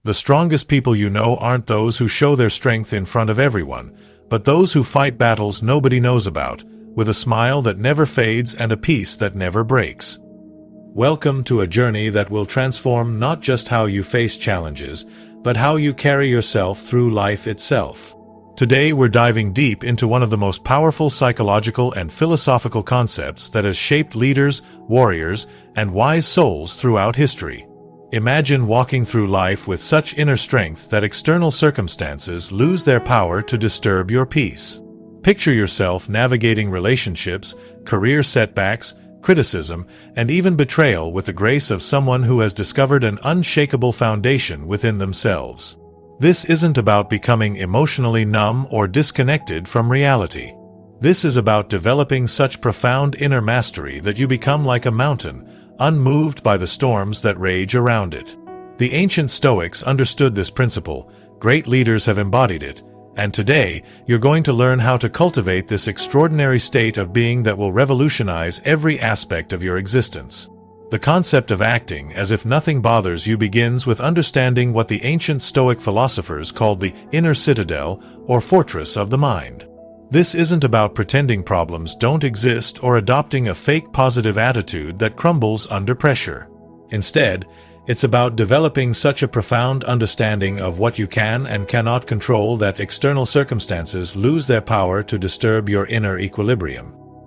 The strongest people you know aren't those who show their strength in front of everyone, but those who fight battles nobody knows about, with a smile that never fades and a peace that never breaks. Welcome to a journey that will transform not just how you face challenges, but how you carry yourself through life itself. Today we're diving deep into one of the most powerful psychological and philosophical concepts that has shaped leaders, warriors, and wise souls throughout history. Imagine walking through life with such inner strength that external circumstances lose their power to disturb your peace. Picture yourself navigating relationships, career setbacks, criticism, and even betrayal with the grace of someone who has discovered an unshakable foundation within themselves. This isn't about becoming emotionally numb or disconnected from reality. This is about developing such profound inner mastery that you become like a mountain, unmoved by the storms that rage around it. The ancient Stoics understood this principle, great leaders have embodied it, and today you're going to learn how to cultivate this extraordinary state of being that will revolutionize every aspect of your existence. The concept of acting as if nothing bothers you begins with understanding what the ancient Stoic philosophers called the inner citadel or fortress of the mind. This isn't about pretending problems don't exist or adopting a fake positive attitude that crumbles under pressure. Instead, it's about developing such a profound understanding of what you can and cannot control that external circumstances lose their power to disturb your inner equilibrium.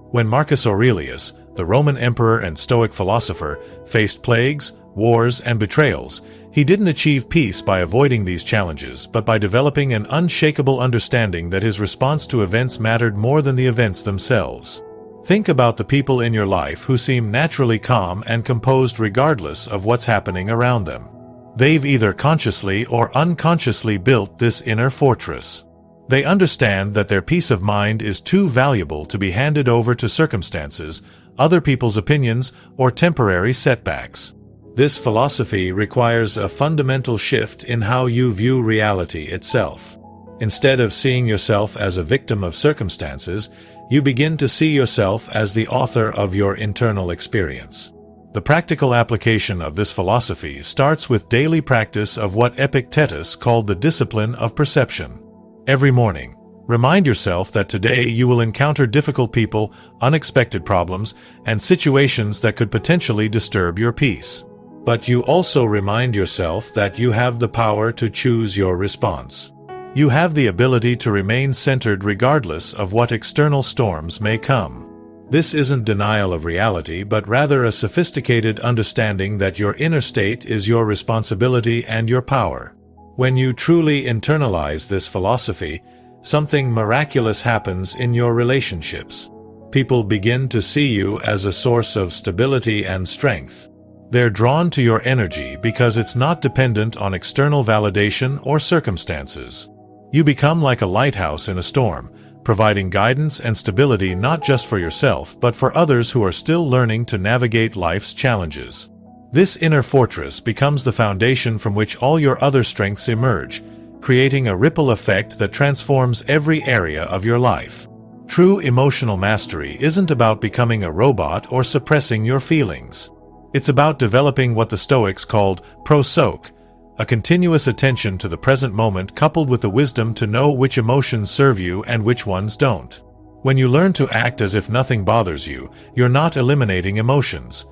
When Marcus Aurelius, the Roman emperor and Stoic philosopher, faced plagues, wars, and betrayals, he didn't achieve peace by avoiding these challenges, but by developing an unshakable understanding that his response to events mattered more than the events themselves. Think about the people in your life who seem naturally calm and composed regardless of what's happening around them. They've either consciously or unconsciously built this inner fortress. They understand that their peace of mind is too valuable to be handed over to circumstances, other people's opinions, or temporary setbacks. This philosophy requires a fundamental shift in how you view reality itself. Instead of seeing yourself as a victim of circumstances, you begin to see yourself as the author of your internal experience. The practical application of this philosophy starts with daily practice of what Epictetus called the discipline of perception. Every morning, remind yourself that today you will encounter difficult people, unexpected problems, and situations that could potentially disturb your peace. But you also remind yourself that you have the power to choose your response. You have the ability to remain centered regardless of what external storms may come. This isn't denial of reality, but rather a sophisticated understanding that your inner state is your responsibility and your power. When you truly internalize this philosophy, something miraculous happens in your relationships. People begin to see you as a source of stability and strength. They're drawn to your energy because it's not dependent on external validation or circumstances. You become like a lighthouse in a storm, providing guidance and stability not just for yourself but for others who are still learning to navigate life's challenges. This inner fortress becomes the foundation from which all your other strengths emerge, creating a ripple effect that transforms every area of your life. True emotional mastery isn't about becoming a robot or suppressing your feelings. It's about developing what the Stoics called prosoche, a continuous attention to the present moment coupled with the wisdom to know which emotions serve you and which ones don't. When you learn to act as if nothing bothers you, you're not eliminating emotions.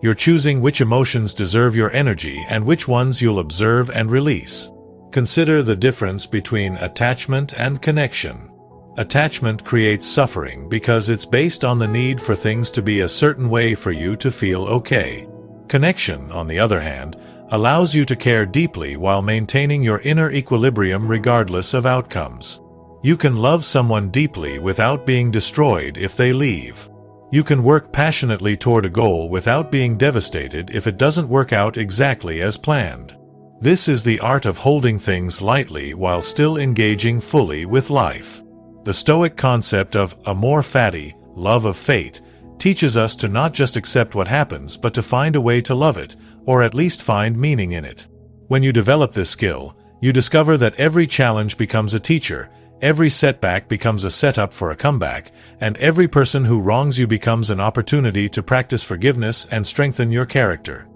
You're choosing which emotions deserve your energy and which ones you'll observe and release. Consider the difference between attachment and connection. Attachment creates suffering because it's based on the need for things to be a certain way for you to feel okay. Connection, on the other hand, allows you to care deeply while maintaining your inner equilibrium regardless of outcomes. You can love someone deeply without being destroyed if they leave. You can work passionately toward a goal without being devastated if it doesn't work out exactly as planned. This is the art of holding things lightly while still engaging fully with life. The Stoic concept of amor fati, love of fate, teaches us to not just accept what happens but to find a way to love it, or at least find meaning in it. When you develop this skill, you discover that every challenge becomes a teacher, every setback becomes a setup for a comeback, and every person who wrongs you becomes an opportunity to practice forgiveness and strengthen your character.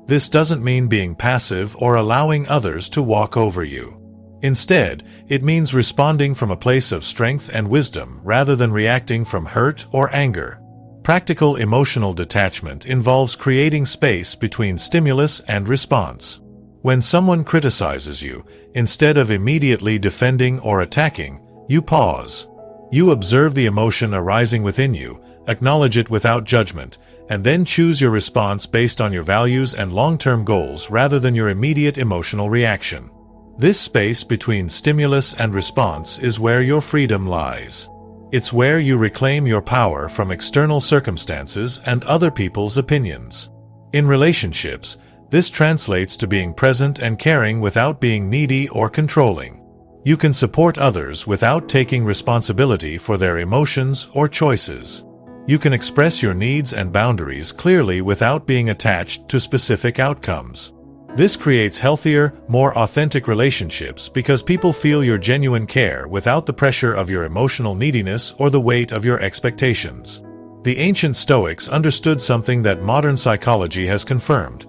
This doesn't mean being passive or allowing others to walk over you. Instead, it means responding from a place of strength and wisdom rather than reacting from hurt or anger. Practical emotional detachment involves creating space between stimulus and response. When someone criticizes you, instead of immediately defending or attacking, you pause. You observe the emotion arising within you, acknowledge it without judgment, and then choose your response based on your values and long-term goals rather than your immediate emotional reaction. This space between stimulus and response is where your freedom lies. It's where you reclaim your power from external circumstances and other people's opinions. In relationships, this translates to being present and caring without being needy or controlling. You can support others without taking responsibility for their emotions or choices. You can express your needs and boundaries clearly without being attached to specific outcomes. This creates healthier, more authentic relationships because people feel your genuine care without the pressure of your emotional neediness or the weight of your expectations. The ancient Stoics understood something that modern psychology has confirmed.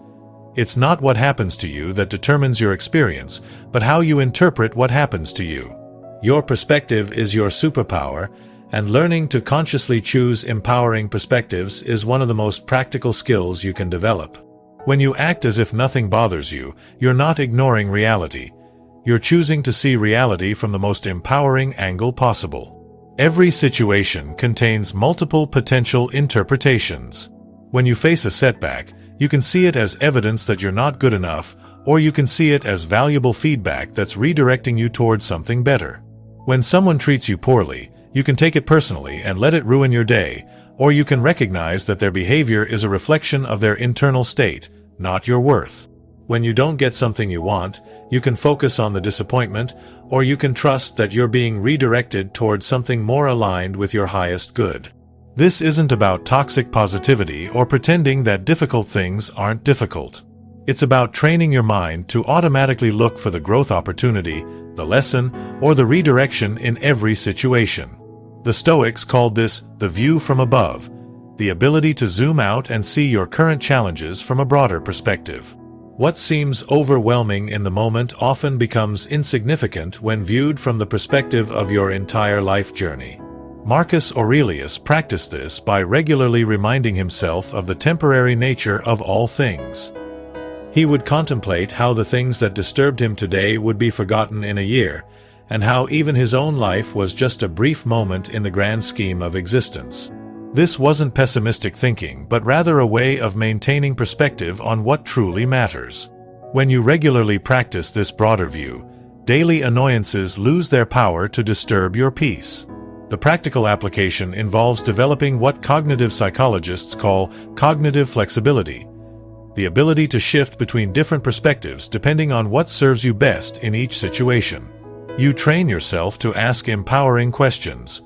It's not what happens to you that determines your experience, but how you interpret what happens to you. Your perspective is your superpower, and learning to consciously choose empowering perspectives is one of the most practical skills you can develop. When you act as if nothing bothers you, you're not ignoring reality. You're choosing to see reality from the most empowering angle possible. Every situation contains multiple potential interpretations. When you face a setback, you can see it as evidence that you're not good enough, or you can see it as valuable feedback that's redirecting you towards something better. When someone treats you poorly, you can take it personally and let it ruin your day, or you can recognize that their behavior is a reflection of their internal state, not your worth. When you don't get something you want, you can focus on the disappointment, or you can trust that you're being redirected towards something more aligned with your highest good. This isn't about toxic positivity or pretending that difficult things aren't difficult. It's about training your mind to automatically look for the growth opportunity, the lesson, or the redirection in every situation. The Stoics called this the view from above, the ability to zoom out and see your current challenges from a broader perspective. What seems overwhelming in the moment often becomes insignificant when viewed from the perspective of your entire life journey. Marcus Aurelius practiced this by regularly reminding himself of the temporary nature of all things. He would contemplate how the things that disturbed him today would be forgotten in a year, and how even his own life was just a brief moment in the grand scheme of existence. This wasn't pessimistic thinking, but rather a way of maintaining perspective on what truly matters. When you regularly practice this broader view, daily annoyances lose their power to disturb your peace. The practical application involves developing what cognitive psychologists call cognitive flexibility, the ability to shift between different perspectives depending on what serves you best in each situation. You train yourself to ask empowering questions.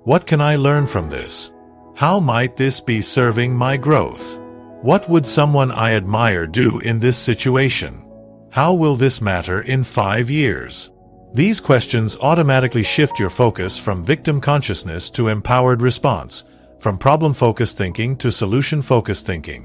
What can I learn from this? How might this be serving my growth? What would someone I admire do in this situation? How will this matter in 5 years? These questions automatically shift your focus from victim consciousness to empowered response, from problem-focused thinking to solution-focused thinking.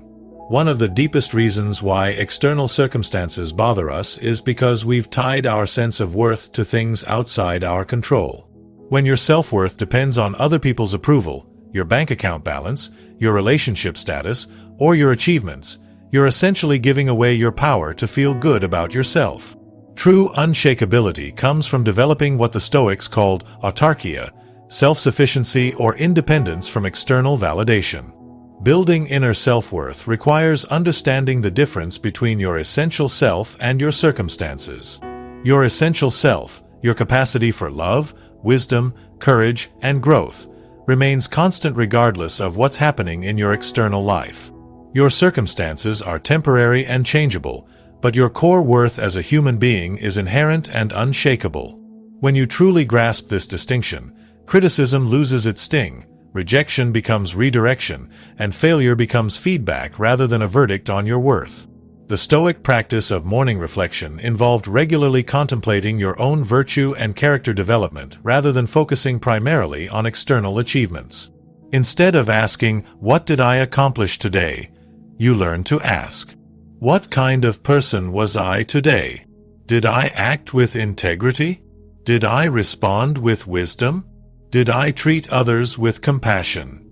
One of the deepest reasons why external circumstances bother us is because we've tied our sense of worth to things outside our control. When your self-worth depends on other people's approval, your bank account balance, your relationship status, or your achievements, you're essentially giving away your power to feel good about yourself. True unshakability comes from developing what the Stoics called autarkia, self-sufficiency or independence from external validation. Building inner self-worth requires understanding the difference between your essential self and your circumstances. Your essential self, your capacity for love, wisdom, courage, and growth, remains constant regardless of what's happening in your external life. Your circumstances are temporary and changeable, but your core worth as a human being is inherent and unshakable. When you truly grasp this distinction, criticism loses its sting, rejection becomes redirection, and failure becomes feedback rather than a verdict on your worth. The Stoic practice of morning reflection involved regularly contemplating your own virtue and character development rather than focusing primarily on external achievements. Instead of asking, "What did I accomplish today?" you learn to ask, What kind of person was I today? Did I act with integrity? Did I respond with wisdom? Did I treat others with compassion?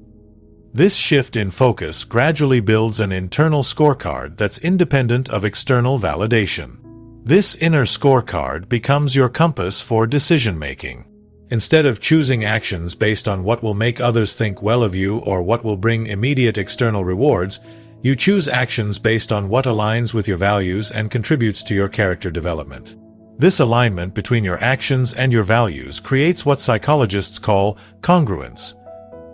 This shift in focus gradually builds an internal scorecard that's independent of external validation. This inner scorecard becomes your compass for decision-making. Instead of choosing actions based on what will make others think well of you or what will bring immediate external rewards, you choose actions based on what aligns with your values and contributes to your character development. This alignment between your actions and your values creates what psychologists call congruence,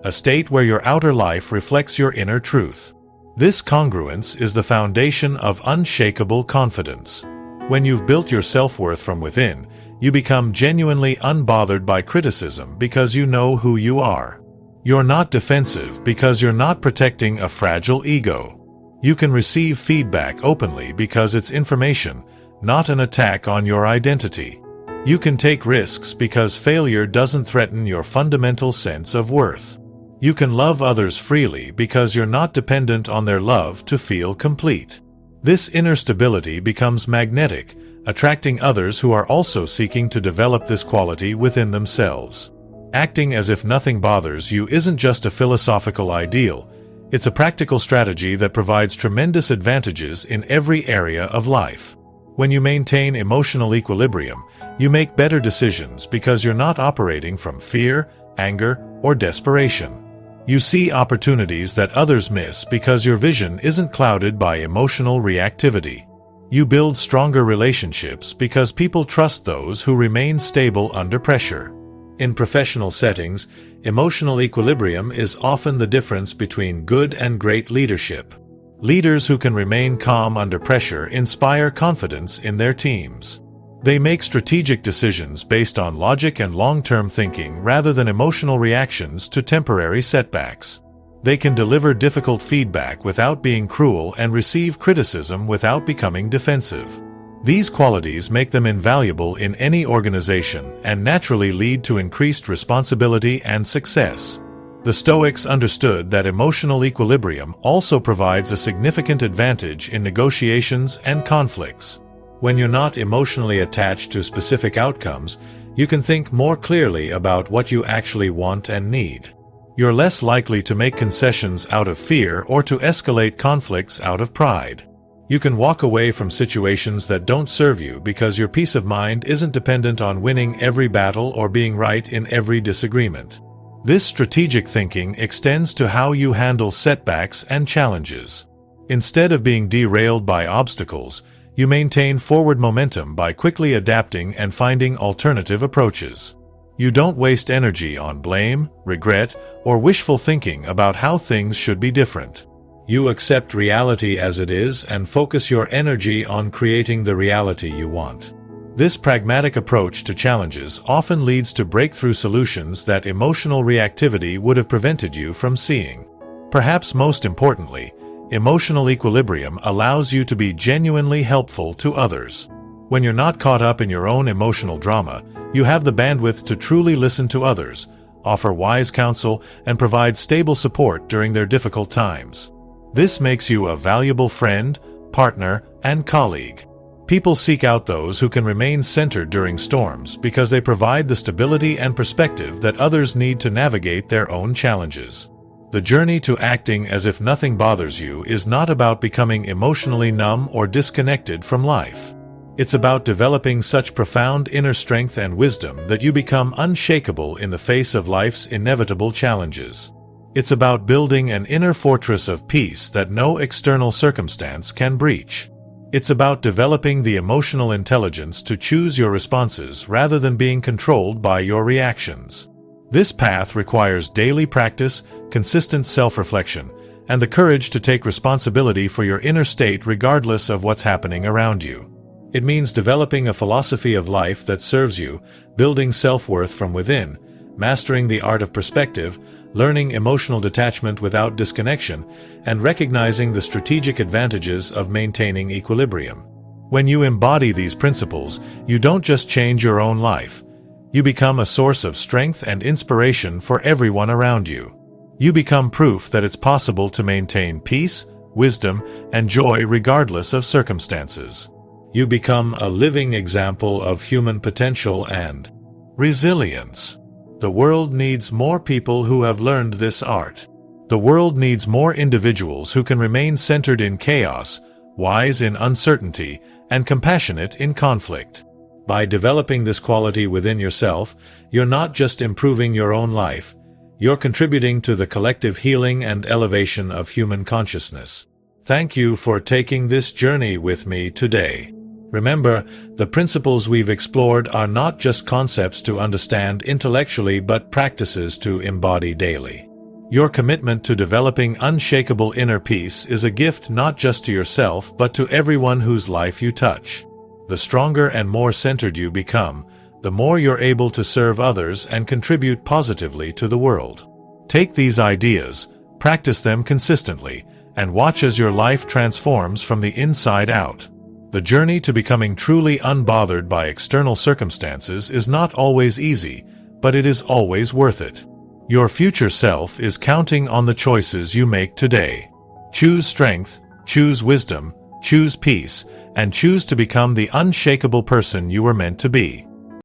a state where your outer life reflects your inner truth. This congruence is the foundation of unshakable confidence. When you've built your self-worth from within, you become genuinely unbothered by criticism because you know who you are. You're not defensive because you're not protecting a fragile ego. You can receive feedback openly because it's information, not an attack on your identity. You can take risks because failure doesn't threaten your fundamental sense of worth. You can love others freely because you're not dependent on their love to feel complete. This inner stability becomes magnetic, attracting others who are also seeking to develop this quality within themselves. Acting as if nothing bothers you isn't just a philosophical ideal, it's a practical strategy that provides tremendous advantages in every area of life. When you maintain emotional equilibrium, you make better decisions because you're not operating from fear, anger, or desperation. You see opportunities that others miss because your vision isn't clouded by emotional reactivity. You build stronger relationships because people trust those who remain stable under pressure. In professional settings, emotional equilibrium is often the difference between good and great leadership. Leaders who can remain calm under pressure inspire confidence in their teams. They make strategic decisions based on logic and long-term thinking rather than emotional reactions to temporary setbacks. They can deliver difficult feedback without being cruel and receive criticism without becoming defensive. These qualities make them invaluable in any organization and naturally lead to increased responsibility and success. The Stoics understood that emotional equilibrium also provides a significant advantage in negotiations and conflicts. When you're not emotionally attached to specific outcomes, you can think more clearly about what you actually want and need. You're less likely to make concessions out of fear or to escalate conflicts out of pride. You can walk away from situations that don't serve you because your peace of mind isn't dependent on winning every battle or being right in every disagreement. This strategic thinking extends to how you handle setbacks and challenges. Instead of being derailed by obstacles, you maintain forward momentum by quickly adapting and finding alternative approaches. You don't waste energy on blame, regret, or wishful thinking about how things should be different. You accept reality as it is and focus your energy on creating the reality you want. This pragmatic approach to challenges often leads to breakthrough solutions that emotional reactivity would have prevented you from seeing. Perhaps most importantly, emotional equilibrium allows you to be genuinely helpful to others. When you're not caught up in your own emotional drama, you have the bandwidth to truly listen to others, offer wise counsel, and provide stable support during their difficult times. This makes you a valuable friend, partner, and colleague. People seek out those who can remain centered during storms because they provide the stability and perspective that others need to navigate their own challenges. The journey to acting as if nothing bothers you is not about becoming emotionally numb or disconnected from life. It's about developing such profound inner strength and wisdom that you become unshakable in the face of life's inevitable challenges. It's about building an inner fortress of peace that no external circumstance can breach. It's about developing the emotional intelligence to choose your responses rather than being controlled by your reactions. This path requires daily practice, consistent self-reflection, and the courage to take responsibility for your inner state regardless of what's happening around you. It means developing a philosophy of life that serves you, building self-worth from within, mastering the art of perspective, learning emotional detachment without disconnection, and recognizing the strategic advantages of maintaining equilibrium. When you embody these principles, you don't just change your own life. You become a source of strength and inspiration for everyone around you. You become proof that it's possible to maintain peace, wisdom, and joy regardless of circumstances. You become a living example of human potential and resilience. The world needs more people who have learned this art. The world needs more individuals who can remain centered in chaos, wise in uncertainty, and compassionate in conflict. By developing this quality within yourself, you're not just improving your own life, you're contributing to the collective healing and elevation of human consciousness. Thank you for taking this journey with me today. Remember, the principles we've explored are not just concepts to understand intellectually but practices to embody daily. Your commitment to developing unshakable inner peace is a gift not just to yourself but to everyone whose life you touch. The stronger and more centered you become, the more you're able to serve others and contribute positively to the world. Take these ideas, practice them consistently, and watch as your life transforms from the inside out. The journey to becoming truly unbothered by external circumstances is not always easy, but it is always worth it. Your future self is counting on the choices you make today. Choose strength, choose wisdom, choose peace, and choose to become the unshakable person you were meant to be.